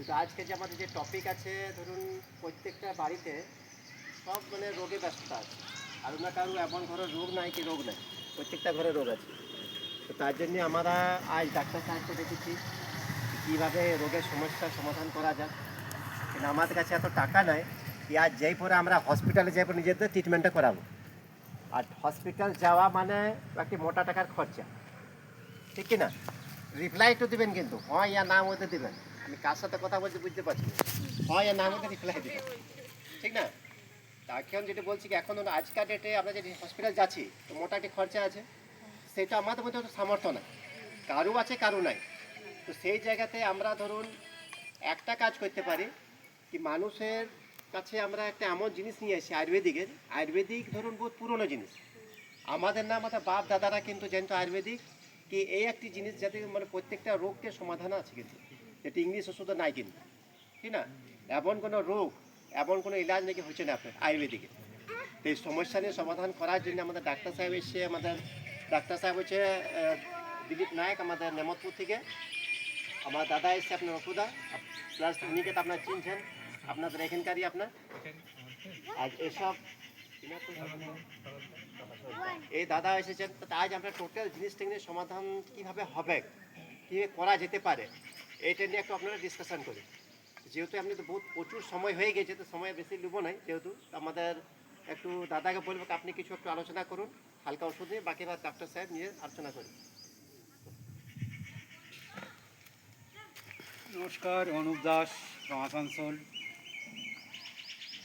কিন্তু আজকে যে আমাদের যে টপিক আছে, ধরুন প্রত্যেকটা বাড়িতে সব মানে রোগে ব্যস্ত আছে। কারো না কারো এমন ঘরে রোগ নাই কি রোগ নাই, প্রত্যেকটা ঘরে রোগ আছে। তো তার জন্য আমরা আজ ডাক্তার সাহেবকে দেখেছি কীভাবে রোগের সমস্যার সমাধান করা যায়। কিন্তু আমাদের কাছে এত টাকা নাই কি আজ যেই পরে আমরা হসপিটালে যাই পরে নিজেদের ট্রিটমেন্টটা করাবো। আর হসপিটাল যাওয়া মানে একটি মোটা টাকার খরচা, ঠিক কি না? রিপ্লাই তো দেবেন, কিন্তু হয় ইয়া না মধ্যে দেবেন। আমি কার সাথে কথা বলছি বুঝতে পারছি, হয় ইয়া না মধ্যে রিপ্লাই দেবেন, ঠিক না? তা এখন যেটা বলছি কি, এখন আজকাল ডেটে আমরা যে হসপিটাল যাচ্ছি তো মোটা একটি খরচা আছে, সেটা আমাদের মধ্যে তো সামর্থ্য না, কারো আছে কারো নাই। তো সেই জায়গাতে আমরা ধরুন একটা কাজ করতে পারি কি, মানুষের কাছে আমরা একটা এমন জিনিস নিয়ে আসি আয়ুর্বেদিক ধরুন বহুত পুরনো জিনিস। আমাদের না আমাদের বাপ দাদারা কিন্তু জানতো আয়ুর্বেদিক কি এই একটি জিনিস যাতে মানে প্রত্যেকটা রোগকে সমাধান আছে, কিন্তু যেটা ইংলিশ ওষুধ নাই, কিন্তু ঠিক না? এমন কোনো রোগ, এমন কোনো ইলাজ নাকি হচ্ছে না আপনার আয়ুর্বেদিকে। তো এই সমস্যা নিয়ে সমাধান করার জন্য আমাদের ডাক্তার সাহেব এসে, আমাদের ডাক্তার সাহেব হচ্ছে দিলীপ নায়ক আমাদের নেমতপুর থেকে। আমার দাদা এসছে আপনার অপুদা, প্লাস উনিকে তো আপনার চিনছেন, আপনাদের এখানকারই আপনার। আজ এসব এই দাদা এসেছেন, তো আজ আমরা টোটাল জিনিসটা নিয়ে সমাধান কীভাবে হবে, কীভাবে করা যেতে পারে, এইটা নিয়ে একটু আপনারা ডিসকাশন করি। যেহেতু আপনি তো বহুত প্রচুর সময় হয়ে গেছে, তো সময় বেশি নেবো নাই, যেহেতু আমাদের একটু দাদাকে বলবো আপনি কিছু একটু আলোচনা করুন হালকা ওষুধ নিয়ে, বাকি ডাক্তার সাহেব নিয়ে আলোচনা করি। নমস্কার, অনুপ দাস from আসানসোল।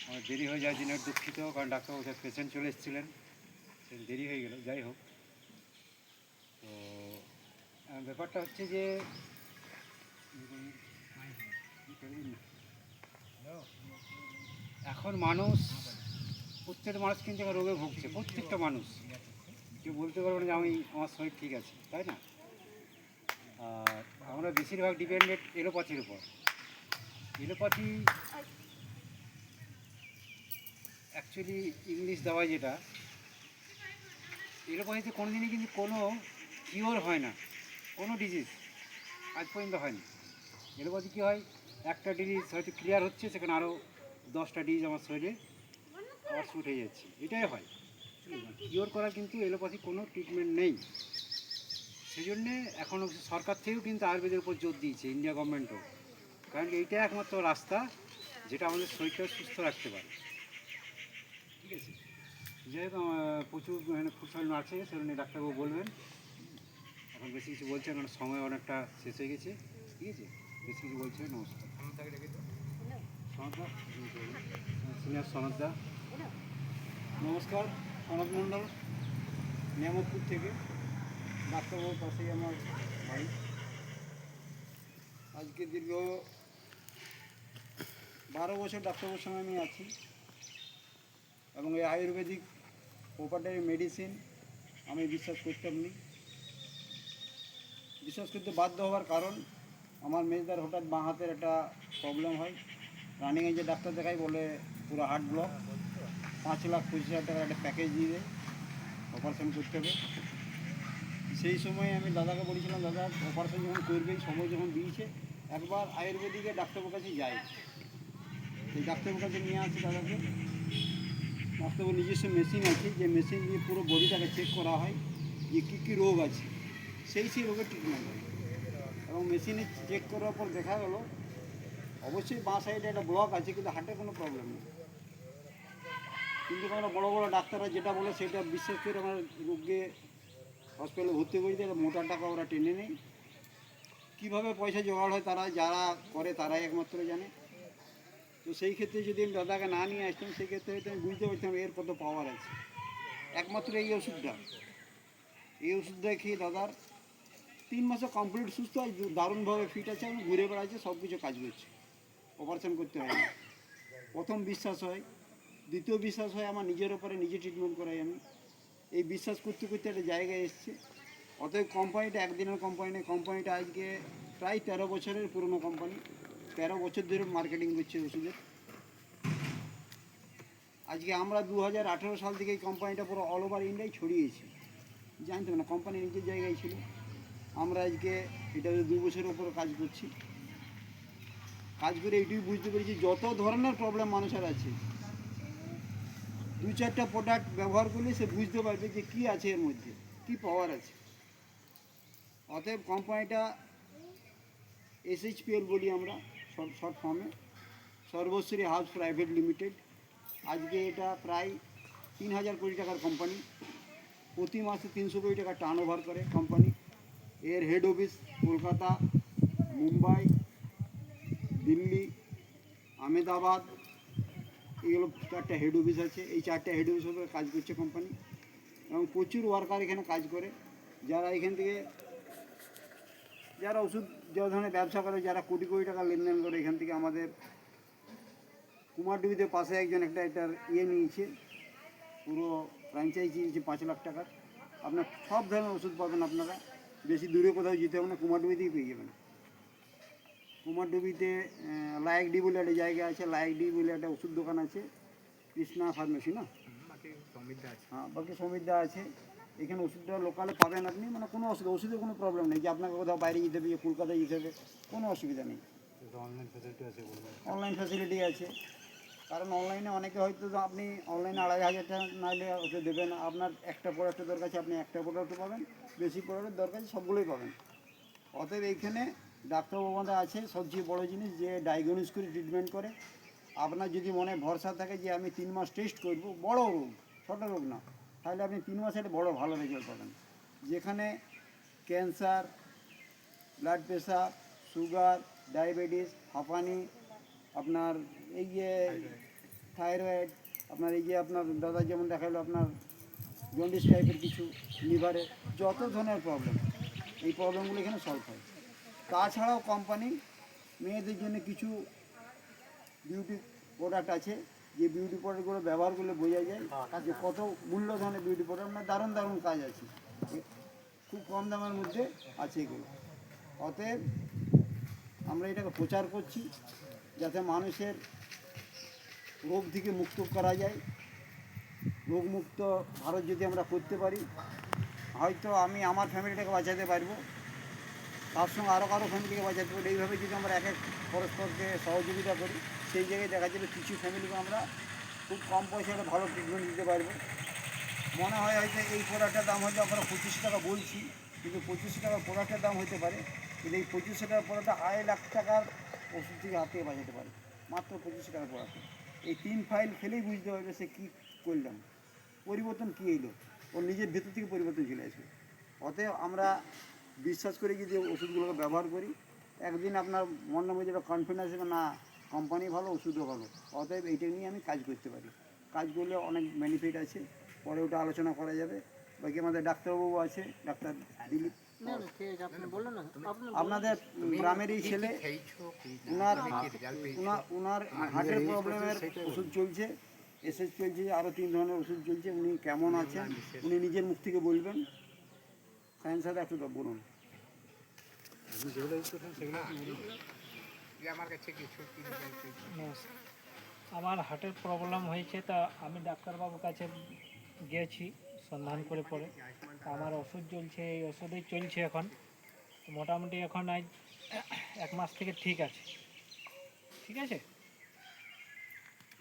আমার দেরি হয়ে যায় জন্য দুঃখিত, কারণ ডাক্তারবাবু পেশেন্ট চলে এসেছিলেন, দেরি হয়ে গেল। যাই হোক, তো ব্যাপারটা হচ্ছে যে এখন মানুষ, প্রত্যেকটা মানুষ কিন্তু এখন রোগে ভুগছে, প্রত্যেকটা মানুষ। কেউ বলতে পারবে না যে আমার শরীর ঠিক আছে, তাই না? আর আমরা বেশিরভাগ ডিপেন্ডেন্ট এলোপ্যাথির উপর। এলোপ্যাথি অ্যাকচুয়ালি ইংলিশ দেওয়া যেটা, এলোপ্যাথিতে কোনো দিনই কিন্তু কোনো কিওর হয় না, কোনো ডিজিজ আজ পর্যন্ত হয়নি। এলোপ্যাথি কী হয়, একটা ডিজিজ হয়তো ক্লিয়ার হচ্ছে, সেখানে আরও 10টা ডিজিজ আমার শরীরে আবার শুট হয়ে যাচ্ছে, এটাই হয়। কিওর করার কিন্তু এলোপ্যাথি কোনো ট্রিটমেন্ট নেই। সেই জন্যে এখন সরকার থেকেও কিন্তু আয়ুর্বেদের উপর জোর দিয়েছে, ইন্ডিয়া গভর্নমেন্টও, কারণ এইটা একমাত্র রাস্তা যেটা আমাদের শরীরটা সুস্থ রাখতে পারে, ঠিক আছে? যেহেতু প্রচুর মানে ফুড শরীর আছে, সেগুলো নিয়ে ডাক্তারবাবু বলবেন। এখন বেশি কিছু বলছেন, মানে সময় অনেকটা শেষ হয়ে গেছে, ঠিক আছে? বেশি কিছু বলছে। নমস্কার। সনদদা, সিনিয়র সনদদা। নমস্কার, সনদ মণ্ডল, নিয়ামতপুর থেকে। ডাক্তারবাবুর পাশেই আমার বাড়ি। আজকে দীর্ঘ 12 বছর ডাক্তারবাবুর সঙ্গে আমি আছি, এবং এই আয়ুর্বেদিক প্রপার্টারি মেডিসিন আমি বিশ্বাস করতাম না। বিশ্বাস করতে বাধ্য হওয়ার কারণ, আমার মেজদার হঠাৎ বাঁ হাতের একটা প্রবলেম হয়। রানিংয়ে যে ডাক্তার দেখাই বলে পুরো হার্ট ব্লক, 5,25,000 টাকার একটা প্যাকেজ দিয়ে দেয়, অপারেশন করতে হবে। সেই সময় আমি দাদাকে বলেছিলাম, দাদা অপারেশন যখন করবেই, সময় যখন দিয়েছে, একবার আয়ুর্বেদিকে ডাক্তারবাবুর কাছে যাই। সেই ডাক্তারবাবুর কাছে নিয়ে আসি দাদাকে। ডাক্তারবাবুর নিজস্ব মেশিন আছে, যে মেশিন দিয়ে পুরো বডিটাকে চেক করা হয় যে কী কী রোগ আছে, সেই রোগের ট্রিটমেন্ট হয়। এবং মেশিনে চেক করার পর দেখা গেল অবশ্যই বাঁ সাইডে একটা ব্লক আছে, কিন্তু হার্টে কোনো প্রবলেম নেই। কিন্তু আমরা বড় বড় ডাক্তাররা যেটা বলে সেটা বিশ্বাস করে আমার রোগকে হসপিটালে ভর্তি করে দিয়ে মোটা টাকা ওরা টেনে নেই। কীভাবে পয়সা জোগাড় হয় তারা, যারা করে তারাই একমাত্র জানে। তো সেই ক্ষেত্রে যদি আমি দাদাকে না নিয়ে আসতাম, সেই ক্ষেত্রে হয়তো আমি বুঝতে পারতাম এর কত পাওয়ার আছে। একমাত্র এই ওষুধটা খেয়ে দাদার 3 মাসে কমপ্লিট সুস্থ হয়, দারুণভাবে ফিট আছে এবং ঘুরে বেড়াচ্ছে, সব কিছু কাজ করছে, অপারেশন করতে হয় না। প্রথম বিশ্বাস হয়। দ্বিতীয় বিশ্বাস হয় আমার নিজের ওপরে, নিজে ট্রিটমেন্ট করাই আমি। এই বিশ্বাস করতে করতে একটা জায়গায় এসছে। অতএব কোম্পানিটা একদিনের কোম্পানিটা আজকে প্রায় 13 বছরের পুরনো কোম্পানি। 13 বছর ধরে মার্কেটিং করছে ওষুধের। আজকে আমরা 2018 সাল থেকে এই কোম্পানিটা পুরো অল ওভার ইন্ডিয়ায় ছড়িয়েছি, জানতাম না, কোম্পানি নিজের জায়গায় ছিল। আমরা আজকে এটা 2 বছরের উপরে কাজ করছি। কাজ করে এইটুকু বুঝতে পেরেছি যত ধরনের প্রবলেম মানুষের আছে 2-4টা প্রোডাক্ট ব্যবহার করলে সে বুঝতে পারবে যে কী আছে এর মধ্যে, কী পাওয়ার আছে। অতএব কোম্পানিটা SHPL বলি আমরা শর্ট ফর্মে, সর্বশ্রী হাউস প্রাইভেট লিমিটেড। আজকে এটা প্রায় 3,000 কোটি টাকার কোম্পানি, প্রতি মাসে 300 কোটি টাকা টার্ন ওভার করে কোম্পানি। এর হেড অফিস কলকাতা, মুম্বাই, দিল্লি, আহমেদাবাদ, এগুলো 4টা হেড অফিস আছে। এই 4টা হেড অফিস উপরে কাজ করছে কোম্পানি, এবং প্রচুর ওয়ার্কার এখানে কাজ করে, যারা এখান থেকে যারা ওষুধ যে ধরনের ব্যবসা করে, যারা কোটি কোটি টাকা লেনদেন করে এখান থেকে। আমাদের কুমারডুবিতে পাশে একজন এটার নিয়েছে, পুরো ফ্র্যাঞ্চাইজি নিয়েছে 5 লাখ টাকার। আপনার সব ধরনের ওষুধ পাবেন আপনারা, বেশি দূরে কোথাও যেতে হবে না, কুমারডুবিতেই পেয়ে যাবেন। কুমারডুবিতে লায়কডি বলে একটা জায়গা আছে, লায়কডি বলে একটা ওষুধ দোকান আছে, কৃষ্ণা ফার্মেসি না, হ্যাঁ বাকি সমৃদ্ধা আছে। এখানে ওষুধটা লোকালে পাবেন আপনি, মানে কোনো ওষুধের কোনো প্রবলেম নেই যে আপনাকে কোথাও বাইরে যেতে হবে, কলকাতায় যেতে হবে, কোনো অসুবিধা নেই। অনলাইন ফ্যাসিলিটি আছে, কারণ অনলাইনে অনেকে হয়তো আপনি অনলাইনে 2,500 টাকা নাইলে ওকে দেবেন। আপনার একটা প্রোডাক্টের দরকার আছে, আপনি একটা প্রোডাক্টও পাবেন, বেশি প্রোডাক্টের দরকার আছে সবগুলোই পাবেন। অতএব এইখানে ডাক্তারবাবুরা আছে, সবচেয়ে বড় জিনিস যে ডায়াগনোস করে ট্রিটমেন্ট করে। আপনার যদি মনে ভরসা থাকে যে আমি 3 মাস টেস্ট করব, বড় রোগ ছোট রোগ না, তাহলে আপনি 3 মাসে একটা বড় ভালো রেজাল্ট পাবেন। যেখানে cancer, blood pressure, sugar, diabetes, হাঁপানি, আপনার এই যে থাইরয়েড, আপনার এই যে আপনার দাদা যেমন দেখালো আপনার জন্ডিস টাইপের কিছু, লিভারে যত ধরনের প্রবলেম, এই প্রবলেমগুলো এখানে সলভ হয়। তাছাড়াও কোম্পানি মেয়েদের জন্য কিছু বিউটি প্রোডাক্ট আছে, যে বিউটি প্রোডাক্টগুলো ব্যবহার করলে বোঝা যায় যে কত মূল্য ধরনের বিউটি প্রোডাক্ট, মানে দারুণ দারুণ কাজ আছে, খুব কম দামের মধ্যে আছে এগুলো। অতএব আমরা এটাকে প্রচার করছি যাতে মানুষের রোগ থেকে মুক্ত করা যায়। রোগমুক্ত ভারত যদি আমরা করতে পারি, হয়তো আমি আমার ফ্যামিলিটাকে বাঁচাতে পারবো, তার সঙ্গে আরও কারো ফ্যামিলিকে বাঁচাতে পারবো। এইভাবে যদি আমরা এক এক পরস্পরকে সহযোগিতা করি, সেই জায়গায় দেখা যাবে কিছু ফ্যামিলিকে আমরা খুব কম পয়সায় একটা ভালো ট্রিটমেন্ট দিতে পারবো। মনে হয় হয়তো এই প্রোডাক্টের দাম হয়তো আমরা 25 টাকা বলছি, কিন্তু 25 টাকার প্রোডাক্টের দাম হতে পারে, কিন্তু এই 25 টাকার প্রোডাক্টটা 2.5 লাখ টাকার ওষুধ থেকে হাত থেকে বাঁচাতে পারে, মাত্র 25 টাকার প্রোডাক্ট। এই 3 ফাইল খেলেই বুঝতে পারবে সে কী করলাম, পরিবর্তন কী এলো, ওর নিজের ভেতর থেকে পরিবর্তন চলে আসবে। অতএব আমরা বিশ্বাস করে যদি ওষুধগুলোকে ব্যবহার করি, একদিন আপনার মনের মধ্যে একটা কনফিডেন্স আসবে, না কোম্পানি ভালো, ওষুধও ভালো। অতএব এইটা নিয়ে আমি কাজ করতে পারি। কাজ করলে অনেক বেনিফিট আছে, পরে ওটা আলোচনা করা যাবে। বাকি আমাদের ডাক্তারবাবু আছে, ডাক্তার দিলীপ, আপনাদের গ্রামেরই ছেলে, ওনার হার্টের প্রবলেমের ওষুধ চলছে, এসএস চলছে, আরও 3 ধরনের ওষুধ চলছে। উনি কেমন আছেন উনি নিজের মুখ থেকে বলবেন। সায়েন্স সাথে একটু বলুন। আমার হার্টের প্রবলেম হয়েছে, তা আমি ডাক্তারবাবুর কাছে গিয়েছি সন্ধান করে পরে, তা আমার ওষুধ চলছে, এই ওষুধই চলছে এখন। মোটামুটি এখন আজ 1 মাস থেকে ঠিক আছে। ঠিক আছে,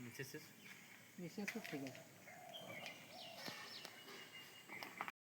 বিশেষ ঠিক আছে।